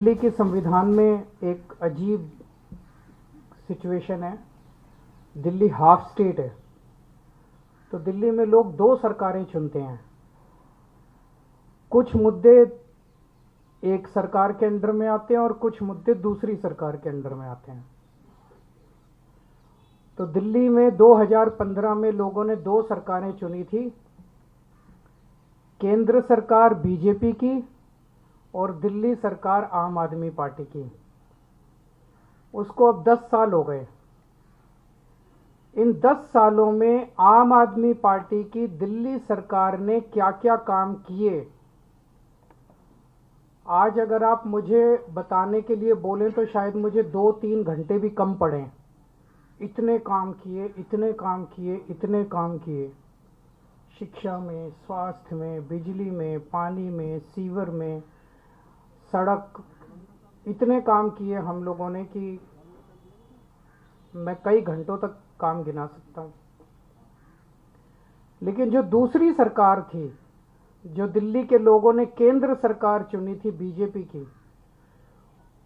दिल्ली के संविधान में एक अजीब सिचुएशन है। दिल्ली हाफ स्टेट है, तो दिल्ली में लोग दो सरकारें चुनते हैं। कुछ मुद्दे एक सरकार के अंडर में आते हैं और कुछ मुद्दे दूसरी सरकार के अंडर में आते हैं। तो दिल्ली में 2015 में लोगों ने दो सरकारें चुनी थी, केंद्र सरकार बीजेपी की और दिल्ली सरकार आम आदमी पार्टी की। उसको अब 10 साल हो गए। इन 10 सालों में आम आदमी पार्टी की दिल्ली सरकार ने क्या क्या काम किए, आज अगर आप मुझे बताने के लिए बोलें तो शायद मुझे 2-3 घंटे भी कम पड़ें। इतने काम किए, इतने काम किए, इतने काम किए। शिक्षा में, स्वास्थ्य में, बिजली में, पानी में, सीवर में, सड़क, इतने काम किए हम लोगों ने कि मैं कई घंटों तक काम गिना सकता हूँ। लेकिन जो दूसरी सरकार थी, जो दिल्ली के लोगों ने केंद्र सरकार चुनी थी बीजेपी की,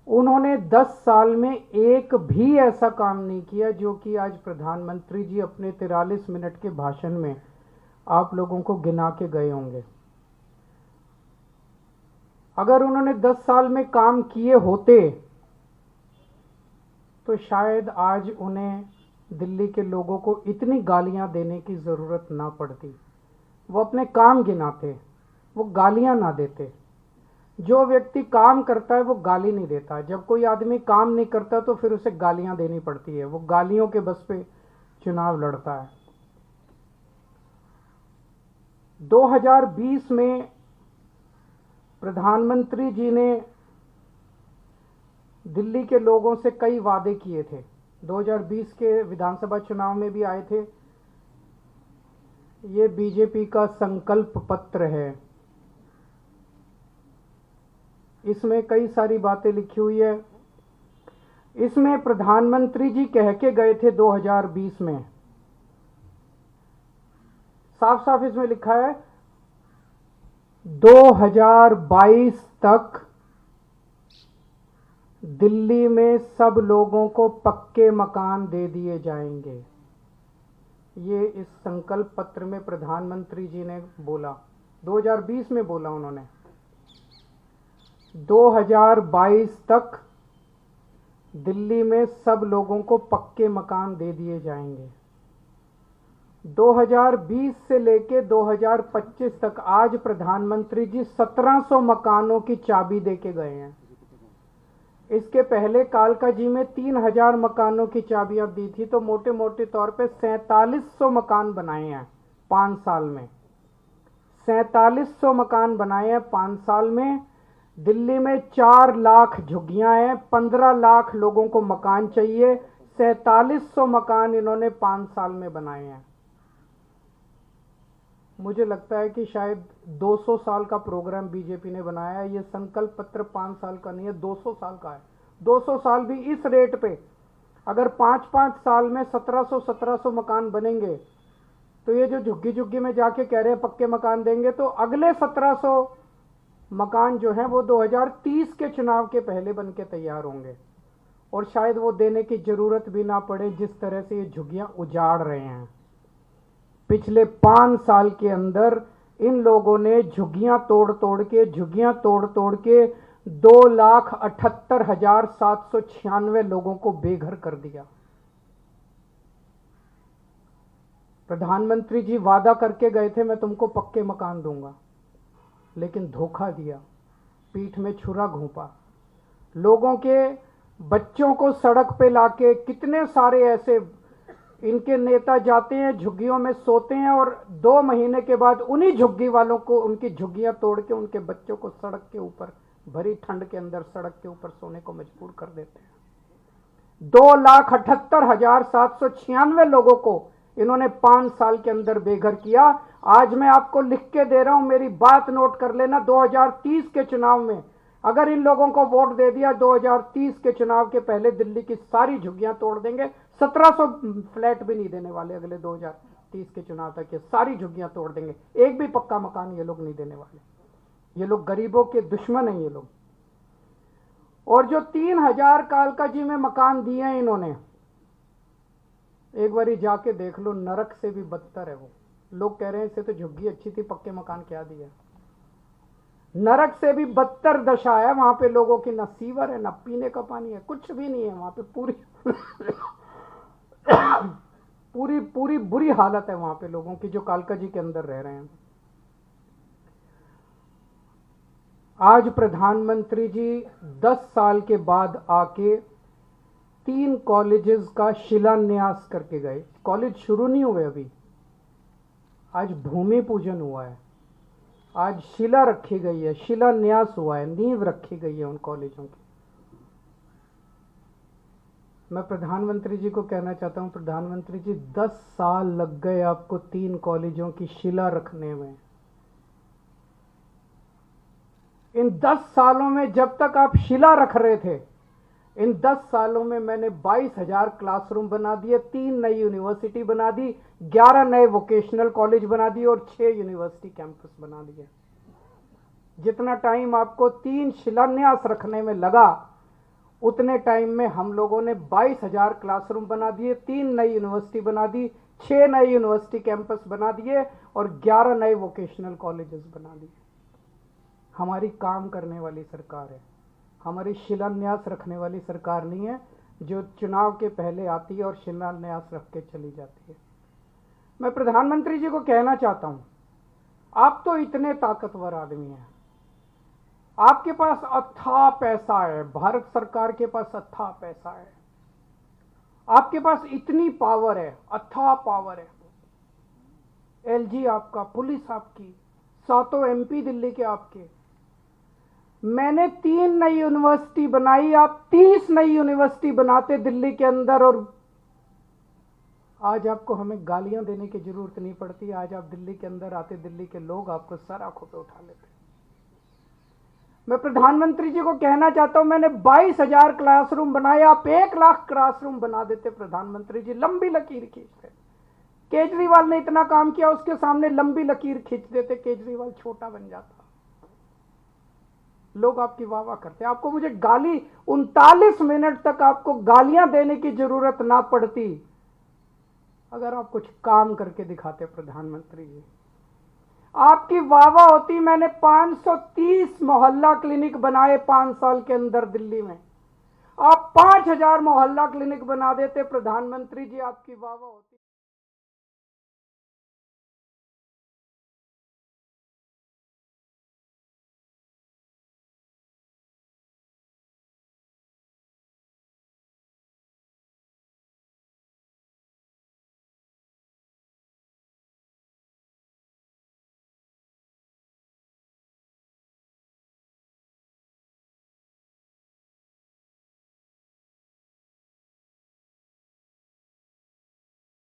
उन्होंने 10 साल में एक भी ऐसा काम नहीं किया जो कि आज प्रधानमंत्री जी अपने 43 मिनट के भाषण में आप लोगों को गिना के गए होंगे। अगर उन्होंने 10 साल में काम किए होते तो शायद आज उन्हें दिल्ली के लोगों को इतनी गालियां देने की ज़रूरत ना पड़ती। वो अपने काम गिनाते, वो गालियां ना देते। जो व्यक्ति काम करता है वो गाली नहीं देता। जब कोई आदमी काम नहीं करता तो फिर उसे गालियां देनी पड़ती है। वो गालियों के बस पे चुनाव लड़ता है। 2020 में प्रधानमंत्री जी ने दिल्ली के लोगों से कई वादे किए थे। 2020 के विधानसभा चुनाव में भी आए थे। ये बीजेपी का संकल्प पत्र है। इसमें कई सारी बातें लिखी हुई है। इसमें प्रधानमंत्री जी कह के गए थे 2020 में, साफ साफ इसमें लिखा है 2022 तक दिल्ली में सब लोगों को पक्के मकान दे दिए जाएंगे। ये इस संकल्प पत्र में प्रधानमंत्री जी ने बोला, 2020 में बोला उन्होंने। 2022 तक दिल्ली में सब लोगों को पक्के मकान दे दिए जाएंगे। 2020 से लेके 2025 तक आज प्रधानमंत्री जी 1700 मकानों की चाबी देके गए हैं। इसके पहले कालका जी में 3000 मकानों की चाबियां दी थी, तो मोटे मोटे तौर पे 4700 मकान बनाए हैं 5 साल में। 4700 मकान बनाए हैं 5 साल में। दिल्ली में 4 लाख झुग्गियां हैं, 15 लाख लोगों को मकान चाहिए। 4700 मकान इन्होंने 5 साल में बनाए हैं। मुझे लगता है कि शायद 200 साल का प्रोग्राम बीजेपी ने बनाया है। ये संकल्प पत्र 5 साल का नहीं है, 200 साल का है। 200 साल भी इस रेट पे अगर 5-5 साल में 1700 मकान बनेंगे, तो ये जो झुग्गी झुग्गी में जाके कह रहे हैं पक्के मकान देंगे, तो अगले 1700 मकान जो है वो 2030 के चुनाव के पहले बन के तैयार होंगे। और शायद वो देने की जरूरत भी ना पड़े, जिस तरह से ये झुग्गियां उजाड़ रहे हैं। पिछले 5 साल के अंदर इन लोगों ने झुग्गियां तोड़ तोड़ के 2,78,796 लोगों को बेघर कर दिया। प्रधानमंत्री जी वादा करके गए थे मैं तुमको पक्के मकान दूंगा, लेकिन धोखा दिया, पीठ में छुरा घोंपा। लोगों के बच्चों को सड़क पे लाके, कितने सारे ऐसे इनके नेता जाते हैं झुग्गियों में सोते हैं और 2 महीने के बाद उन्हीं झुग्गी वालों को उनकी झुग्गियां तोड़ के उनके बच्चों को सड़क के ऊपर, भरी ठंड के अंदर सड़क के ऊपर सोने को मजबूर कर देते हैं। 2,78,796 लोगों को इन्होंने 5 साल के अंदर बेघर किया। आज मैं आपको लिख के दे रहा हूं, मेरी बात नोट कर लेना। 2030 के चुनाव में अगर इन लोगों को वोट दे दिया, 2030 के चुनाव के पहले दिल्ली की सारी झुग्गियां तोड़ देंगे। 1700 फ्लैट भी नहीं देने वाले अगले 2030 के चुनाव तक। ये सारी झुग्गियां तोड़ देंगे, एक भी पक्का मकान ये लोग नहीं देने वाले। ये लोग गरीबों के दुश्मन हैं ये लोग। और जो 3000 कालकाजी में मकान दिए हैं इन्होंने, एक बारी जाके देख लो, नरक से भी बदतर है वो। लोग कह रहे हैं इसे तो झुग्गी अच्छी थी, पक्के मकान क्या दिया। नरक से भी बदतर दशा है वहां पे। लोगों की न सीवर है, न पीने का पानी है, कुछ भी नहीं है वहां पे। पूरी बुरी हालत है वहां पे लोगों की जो कालकाजी के अंदर रह रहे हैं। आज प्रधानमंत्री जी 10 साल के बाद आके 3 कॉलेजेस का शिलान्यास करके गए। कॉलेज शुरू नहीं हुए अभी, आज भूमि पूजन हुआ है, आज शिला रखी गई है, शिलान्यास हुआ है, नींव रखी गई है उन कॉलेजों की। मैं प्रधानमंत्री जी को कहना चाहता हूं, प्रधानमंत्री जी 10 साल लग गए आपको 3 कॉलेजों की शिला रखने में। इन 10 सालों में जब तक आप शिला रख रहे थे, इन 10 सालों में मैंने 22,000 क्लासरूम बना दिए, 3 नई यूनिवर्सिटी बना दी, 11 नए वोकेशनल कॉलेज बना दिए और 6 यूनिवर्सिटी कैंपस बना दिए। जितना टाइम आपको 3 शिलान्यास रखने में लगा, उतने टाइम में हम लोगों ने 22,000 क्लासरूम बना दिए, 3 नई यूनिवर्सिटी बना दी, 6 नए यूनिवर्सिटी कैंपस बना दिए और 11 नए वोकेशनल कॉलेजेस बना दिए। हमारी काम करने वाली सरकार है, हमारी शिलान्यास रखने वाली सरकार नहीं है जो चुनाव के पहले आती है और शिलान्यास रख के चली जाती है। मैं प्रधानमंत्री जी को कहना चाहता हूं, आप तो इतने ताकतवर आदमी हैं, आपके पास अथाह पैसा है, भारत सरकार के पास अथाह पैसा है, आपके पास इतनी पावर है, अथाह पावर है। एलजी आपका, पुलिस आपकी, 7 एमपी दिल्ली के आपके। मैंने 3 नई यूनिवर्सिटी बनाई, आप 30 नई यूनिवर्सिटी बनाते दिल्ली के अंदर, और आज आपको हमें गालियां देने की जरूरत नहीं पड़ती। आज आप दिल्ली के अंदर आते, दिल्ली के लोग आपको सर आंखों पे उठा लेते। मैं प्रधानमंत्री जी को कहना चाहता हूं, मैंने 22,000 क्लासरूम बनाए, आप 1 लाख क्लासरूम बना देते प्रधानमंत्री जी, लंबी लकीर खींचते। केजरीवाल ने इतना काम किया, उसके सामने लंबी लकीर खींच देते, केजरीवाल छोटा बन जाता। लोग आपकी वाह वाह करते। आपको मुझे गाली 39 मिनट तक आपको गालियां देने की जरूरत ना पड़ती अगर आप कुछ काम करके दिखाते प्रधानमंत्री जी। आपकी वाह वाह होती। मैंने 530 मोहल्ला क्लिनिक बनाए 5 साल के अंदर दिल्ली में, आप 5,000 मोहल्ला क्लिनिक बना देते प्रधानमंत्री जी, आपकी वाह वाह होती।